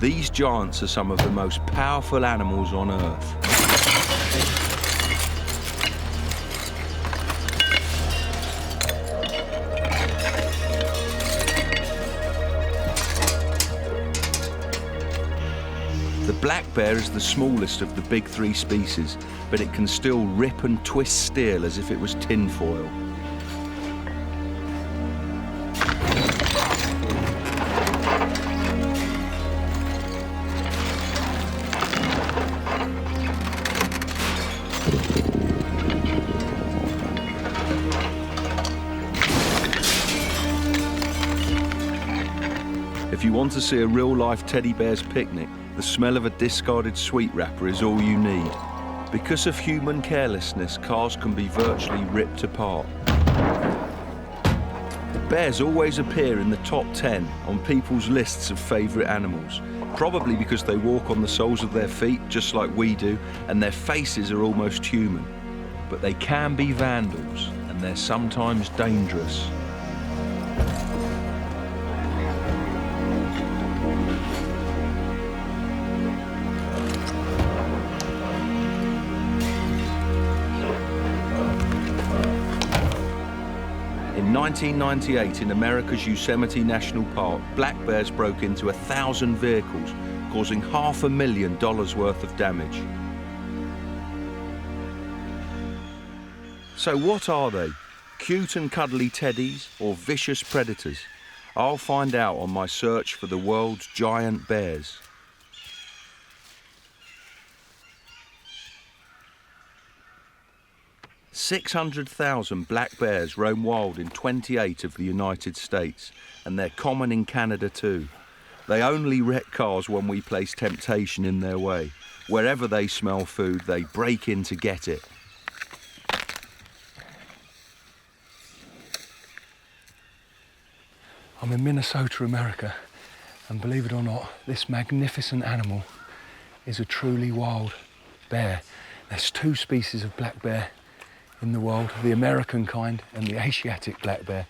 These giants are some of the most powerful animals on Earth. The black bear is the smallest of the big three species, but it can still rip and twist steel as if it was tin foil. If you want to see a real-life teddy bear's picnic, the smell of a discarded sweet wrapper is all you need. Because of human carelessness, cars can be virtually ripped apart. Bears always appear in the top 10 on people's lists of favourite animals, probably because they walk on the soles of their feet just like we do, and their faces are almost human. But they can be vandals, and they're sometimes dangerous. In 1998, in America's Yosemite National Park, black bears broke into 1,000 vehicles, causing $500,000 worth of damage. So what are they? Cute and cuddly teddies or vicious predators? I'll find out on my search for the world's giant bears. "600,000 black bears roam wild in 28 of the United States, and they're common in Canada too. They only wreck cars when we place temptation in their way. Wherever they smell food, they break in to get it. I'm in Minnesota, America, and believe it or not, this magnificent animal is a truly wild bear. There's two species of black bear in the world, the American kind and the Asiatic black bear.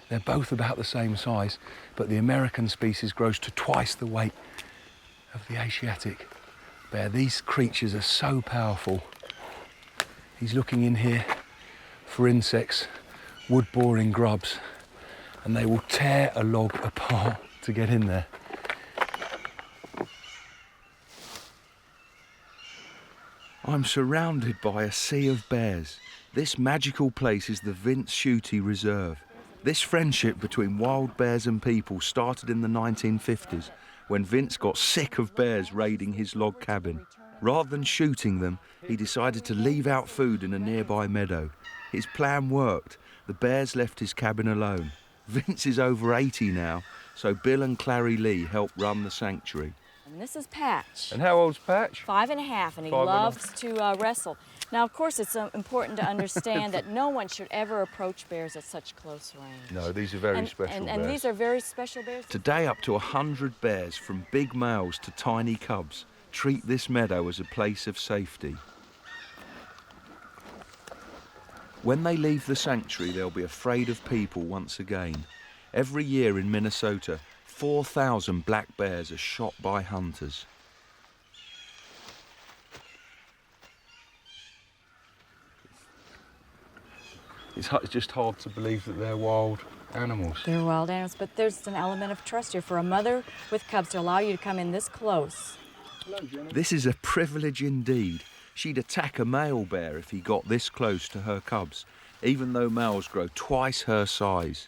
They're both about the same size, but the American species grows to twice the weight of the Asiatic bear. These creatures are so powerful. He's looking in here for insects, wood-boring grubs, and they will tear a log apart to get in there. I'm surrounded by a sea of bears. This magical place is the Vince Schutte Reserve. This friendship between wild bears and people started in the 1950s when Vince got sick of bears raiding his log cabin. Rather than shooting them, he decided to leave out food in a nearby meadow. His plan worked. The bears left his cabin alone. Vince is over 80 now, so Bill and Clary Lee help run the sanctuary. And this is Patch. And how old's Patch? 5.5, and he loves to wrestle. Now, of course, it's important to understand that no one should ever approach bears at such close range. No, these are very special bears. And these are very special bears. Today, up to 100 bears, from big males to tiny cubs, treat this meadow as a place of safety. When they leave the sanctuary, they'll be afraid of people once again. Every year in Minnesota, 4,000 black bears are shot by hunters. It's just hard to believe that they're wild animals. They're wild animals, but there's an element of trust here for a mother with cubs to allow you to come in this close. Hello, Jenny. This is a privilege indeed. She'd attack a male bear if he got this close to her cubs, even though males grow twice her size.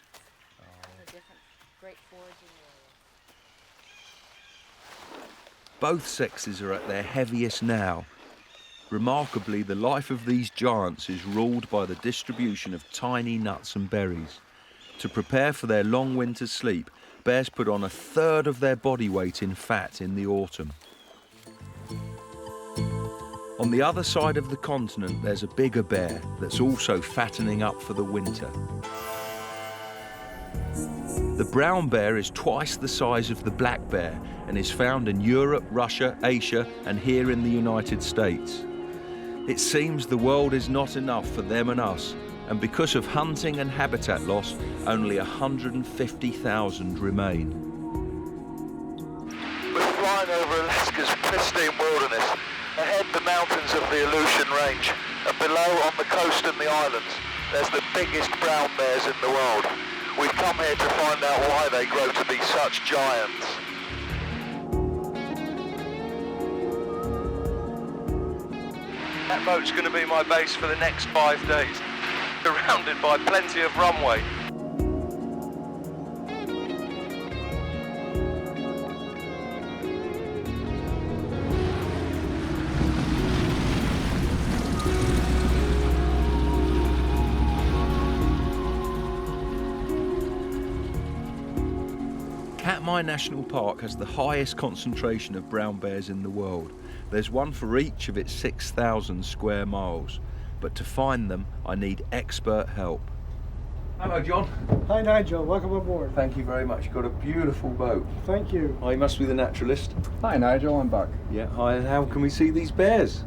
Both sexes are at their heaviest now. Remarkably, the life of these giants is ruled by the distribution of tiny nuts and berries. To prepare for their long winter sleep, bears put on 1/3 of their body weight in fat in the autumn. On the other side of the continent, there's a bigger bear that's also fattening up for the winter. The brown bear is twice the size of the black bear and is found in Europe, Russia, Asia, and here in the United States. It seems the world is not enough for them and us, and because of hunting and habitat loss, only 150,000 remain. We're flying flying over Alaska's pristine wilderness. Ahead, the mountains of the Aleutian Range, and below on the coast and the islands, there's the biggest brown bears in the world. We've come here to find out why they grow to be such giants. That boat's going to be my base for the next 5 days, surrounded by plenty of runway. Katmai National Park has the highest concentration of brown bears in the world. There's one for each of its 6,000 square miles. But to find them, I need expert help. Hello, John. Hi, Nigel. Welcome aboard. Thank you very much. You've got a beautiful boat. Thank you. Oh, you must be the naturalist. Hi, Nigel. I'm Buck. Yeah, hi. And how can we see these bears?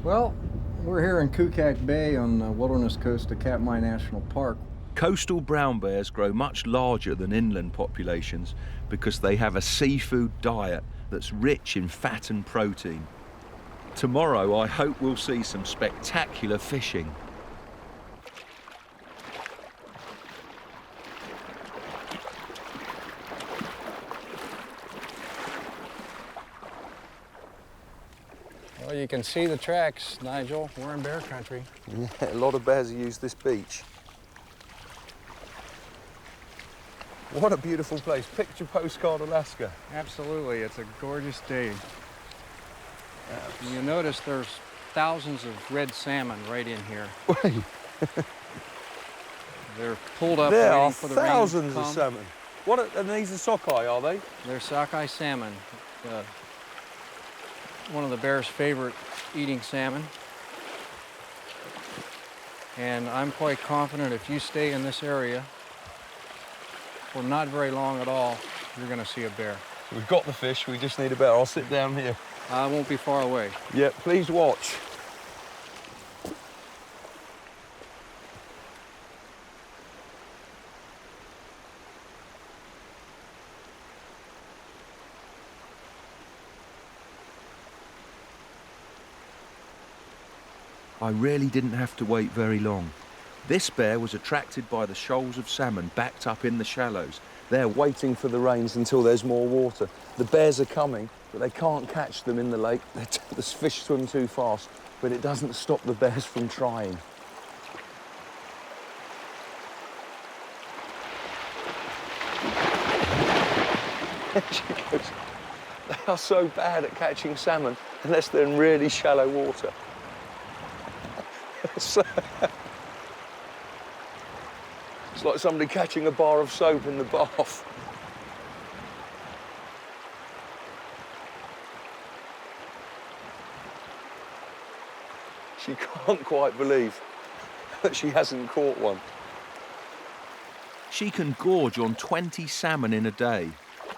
Well, we're here in Kukak Bay on the wilderness coast of Katmai National Park. Coastal brown bears grow much larger than inland populations because they have a seafood diet that's rich in fat and protein. Tomorrow, I hope we'll see some spectacular fishing. Well, you can see the tracks, Nigel. We're in bear country. Yeah, a lot of bears use this beach. What a beautiful place. Picture postcard Alaska. Absolutely. It's a gorgeous day. You notice there's thousands of red salmon right in here. Wait. They're pulled up There waiting are for the rain to thousands come. of salmon. What are these? Are sockeye, are they? They're sockeye salmon. One of the bear's favorite eating salmon. And I'm quite confident if you stay in this area for not very long at all, you're going to see a bear. We've got the fish, we just need a bear. I'll sit down here. I won't be far away. Yeah, please watch. I really didn't have to wait very long. This bear was attracted by the shoals of salmon backed up in the shallows. They're waiting for the rains until there's more water. The bears are coming, but they can't catch them in the lake. The fish swim too fast, but it doesn't stop the bears from trying. There she goes. They are so bad at catching salmon unless they're in really shallow water. It's like somebody catching a bar of soap in the bath. She can't quite believe that she hasn't caught one. She can gorge on 20 salmon in a day,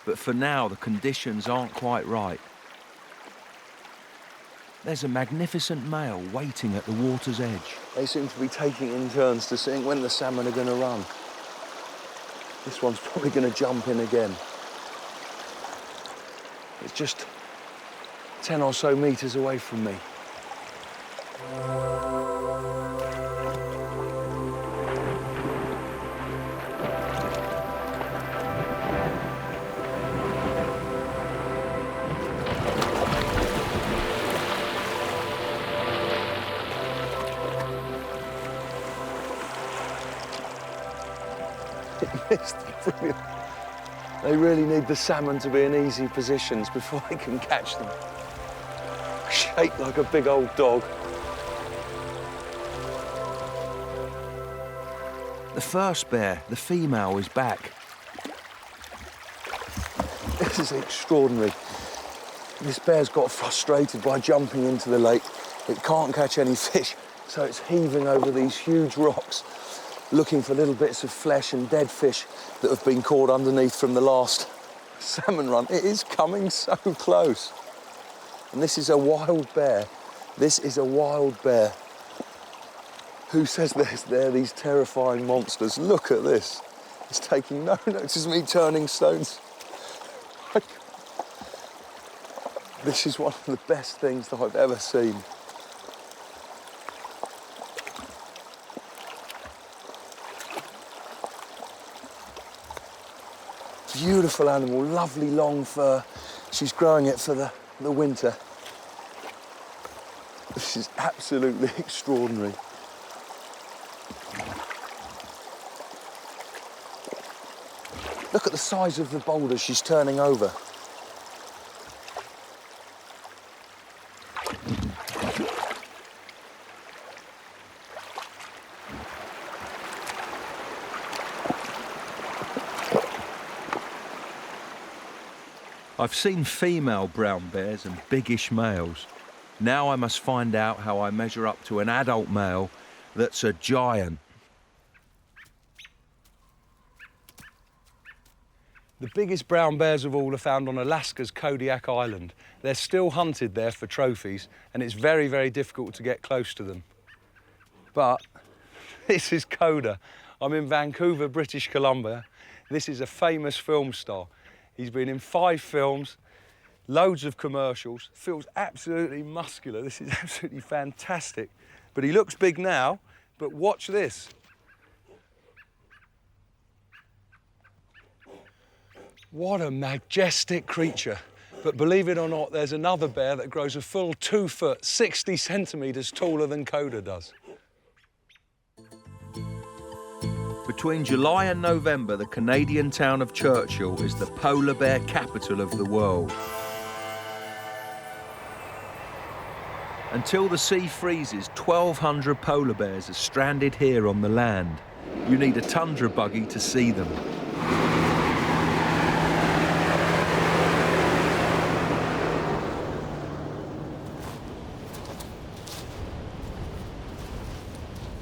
but for now the conditions aren't quite right. There's a magnificent male waiting at the water's edge. They seem to be taking in turns to seeing when the salmon are going to run. This one's probably going to jump in again. It's just 10 or so metres away from me. Brilliant. They really need the salmon to be in easy positions before they can catch them. Shaped like a big old dog. The first bear, the female, is back. This is extraordinary. This bear's got frustrated by jumping into the lake. It can't catch any fish, so it's heaving over these huge rocks, looking for little bits of flesh and dead fish that have been caught underneath from the last salmon run. It is coming so close. And this is a wild bear. This is a wild bear. Who says they're these terrifying monsters? Look at this. It's taking no notice of me turning stones. This is one of the best things that I've ever seen. Beautiful animal, lovely long fur. She's growing it for the winter. This is absolutely extraordinary. Look at the size of the boulder she's turning over. I've seen female brown bears and biggish males. Now I must find out how I measure up to an adult male that's a giant. The biggest brown bears of all are found on Alaska's Kodiak Island. They're still hunted there for trophies, and it's very, very difficult to get close to them. But this is Coda. I'm in Vancouver, British Columbia. This is a famous film star. He's been in 5 films, loads of commercials, feels absolutely muscular. This is absolutely fantastic. But he looks big now, but watch this. What a majestic creature. But believe it or not, there's another bear that grows a full 2 foot, 60 centimetres taller than Coda does. Between July and November, the Canadian town of Churchill is the polar bear capital of the world. Until the sea freezes, 1,200 polar bears are stranded here on the land. You need a tundra buggy to see them.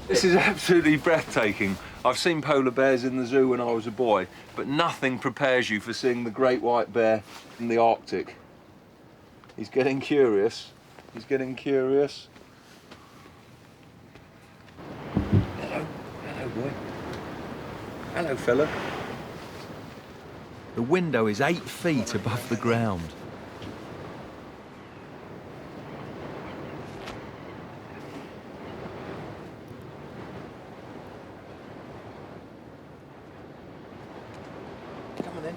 This is absolutely breathtaking. I've seen polar bears in the zoo when I was a boy, but nothing prepares you for seeing the great white bear in the Arctic. He's getting curious. He's getting curious. Hello. Hello, boy. Hello, fella. The window is 8 feet above the ground. Come on in.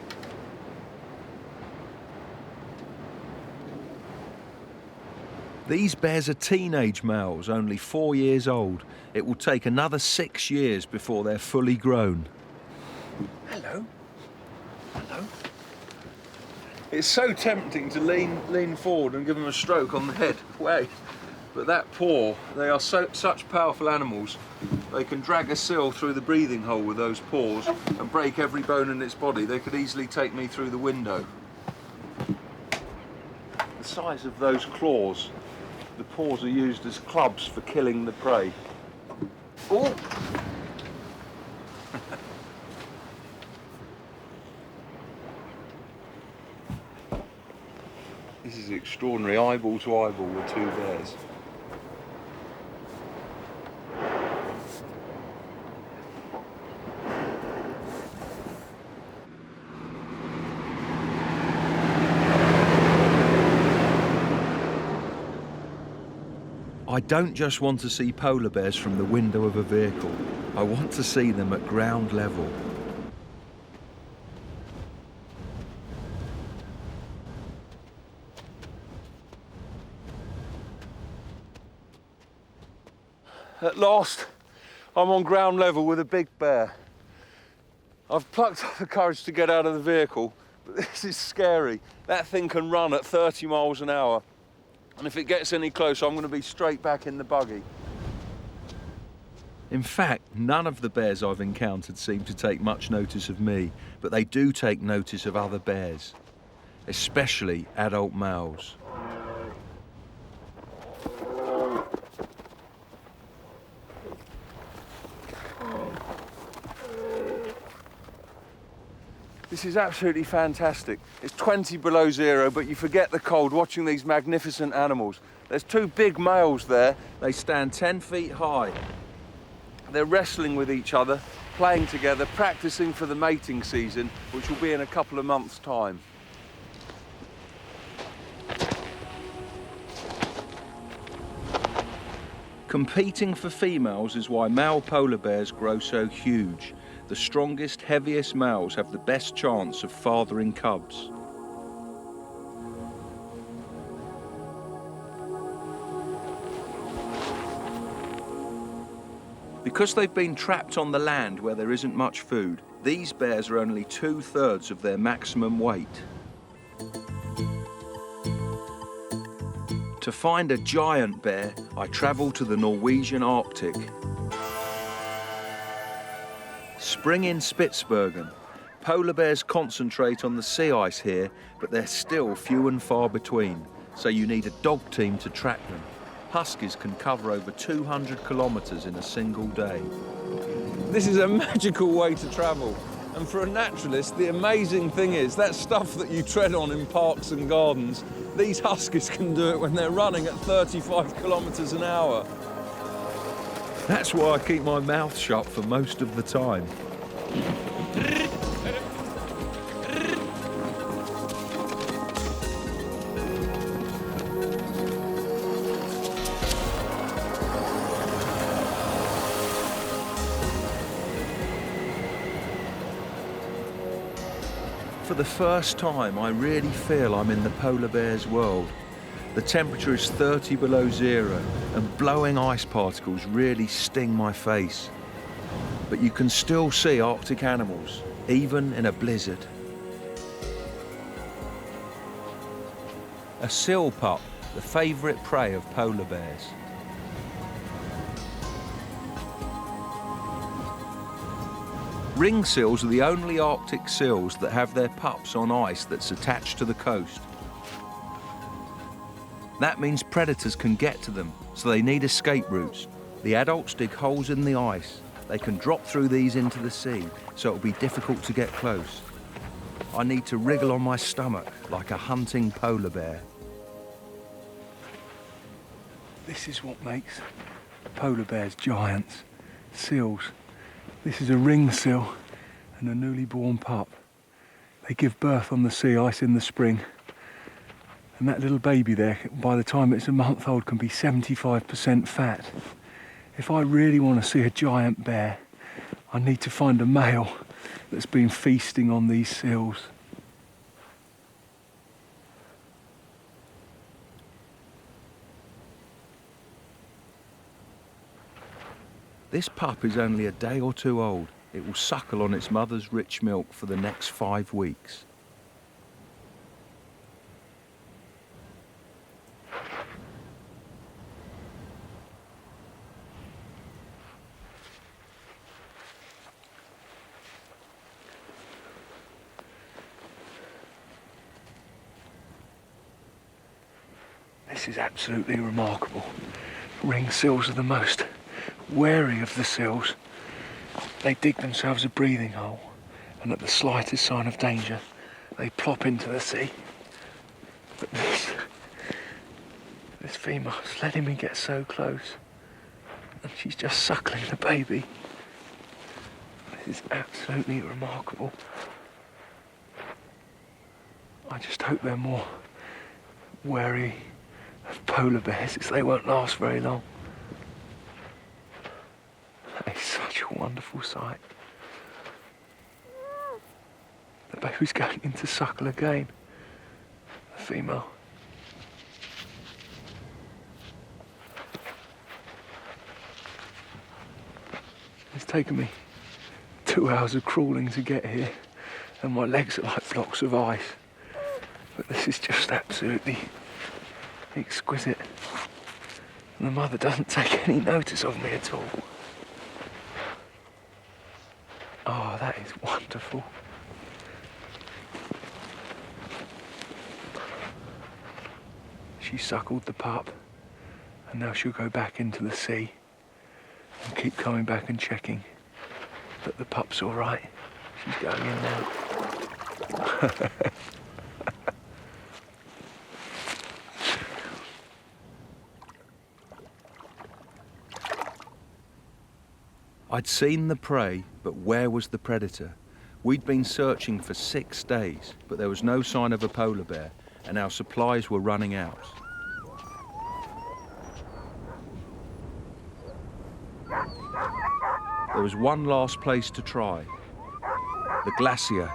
These bears are teenage males, only 4 years old. It will take another 6 years before they're fully grown. Hello. Hello. It's so tempting to lean forward and give them a stroke on the head. Wait. But that paw, they are such powerful animals. They can drag a seal through the breathing hole with those paws and break every bone in its body. They could easily take me through the window. The size of those claws. The paws are used as clubs for killing the prey. Oh! This is extraordinary, eyeball to eyeball with 2 bears. I don't just want to see polar bears from the window of a vehicle. I want to see them at ground level. At last, I'm on ground level with a big bear. I've plucked up the courage to get out of the vehicle, but this is scary. That thing can run at 30 miles an hour. And if it gets any closer, I'm going to be straight back in the buggy. In fact, none of the bears I've encountered seem to take much notice of me, but they do take notice of other bears, especially adult males. This is absolutely fantastic. It's 20 below zero, but you forget the cold watching these magnificent animals. There's 2 big males there. They stand 10 feet high. They're wrestling with each other, playing together, practicing for the mating season, which will be in a couple of months' time. Competing for females is why male polar bears grow so huge. The strongest, heaviest males have the best chance of fathering cubs. Because they've been trapped on the land where there isn't much food, these bears are only 2/3 of their maximum weight. To find a giant bear, I travel to the Norwegian Arctic. Spring in Spitsbergen. Polar bears concentrate on the sea ice here, but they're still few and far between, so you need a dog team to track them. Huskies can cover over 200 kilometres in a single day. This is a magical way to travel. And for a naturalist, the amazing thing is that stuff that you tread on in parks and gardens, these huskies can do it when they're running at 35 kilometres an hour. That's why I keep my mouth shut for most of the time. For the first time, I really feel I'm in the polar bear's world. The temperature is 30 below zero, and blowing ice particles really sting my face. But you can still see Arctic animals, even in a blizzard. A seal pup, the favourite prey of polar bears. Ring seals are the only Arctic seals that have their pups on ice that's attached to the coast. That means predators can get to them, so they need escape routes. The adults dig holes in the ice. They can drop through these into the sea, so it'll be difficult to get close. I need to wriggle on my stomach like a hunting polar bear. This is what makes polar bears giants. Seals. This is a ring seal and a newly born pup. They give birth on the sea ice in the spring. And that little baby there, by the time it's a month old, can be 75% fat. If I really want to see a giant bear, I need to find a male that's been feasting on these seals. This pup is only a day or two old. It will suckle on its mother's rich milk for the next 5 weeks. This is absolutely remarkable. Ring seals are the most wary of the seals. They dig themselves a breathing hole, and at the slightest sign of danger, they plop into the sea. But this female is letting me get so close, and she's just suckling the baby. This is absolutely remarkable. I just hope they're more wary of polar bears, as they won't last very long. That is such a wonderful sight. The baby's going in to suckle again. The female. It's taken me 2 hours of crawling to get here, and my legs are like blocks of ice. But this is just absolutely exquisite. And the mother doesn't take any notice of me at all. Oh, that is wonderful. She suckled the pup, and now she'll go back into the sea and keep coming back and checking that the pup's all right. She's going in now. I'd seen the prey, but where was the predator? We'd been searching for 6 days, but there was no sign of a polar bear, and our supplies were running out. there was one last place to try. The glacier.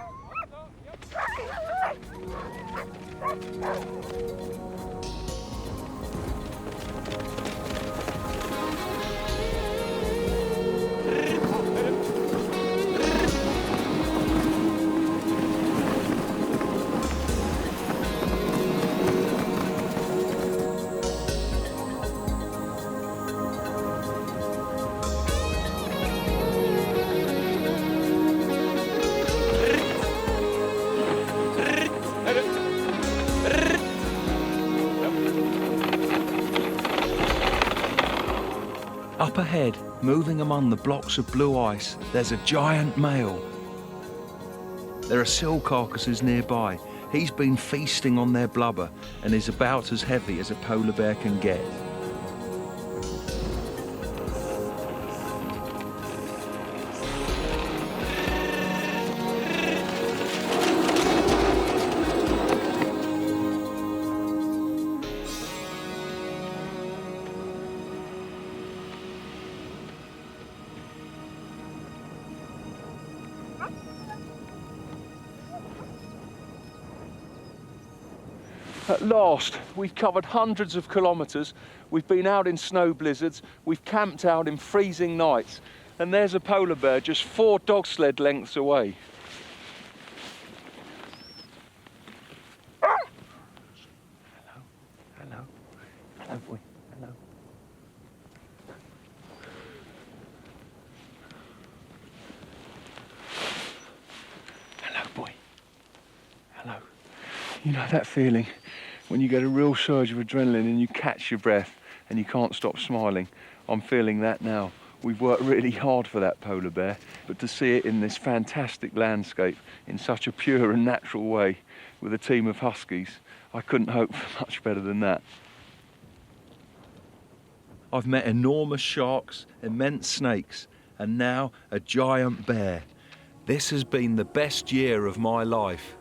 Up ahead, moving among the blocks of blue ice, there's a giant male. There are seal carcasses nearby. He's been feasting on their blubber and is about as heavy as a polar bear can get. At last, we've covered hundreds of kilometres, we've been out in snow blizzards, we've camped out in freezing nights, and there's a polar bear just 4 dog sled lengths away. Hello, hello boy, hello. Hello boy, hello. You know that feeling when you get a real surge of adrenaline and you catch your breath and you can't stop smiling? I'm feeling that now. We've worked really hard for that polar bear, but to see it in this fantastic landscape in such a pure and natural way with a team of huskies, I couldn't hope for much better than that. I've met enormous sharks, immense snakes, and now a giant bear. This has been the best year of my life.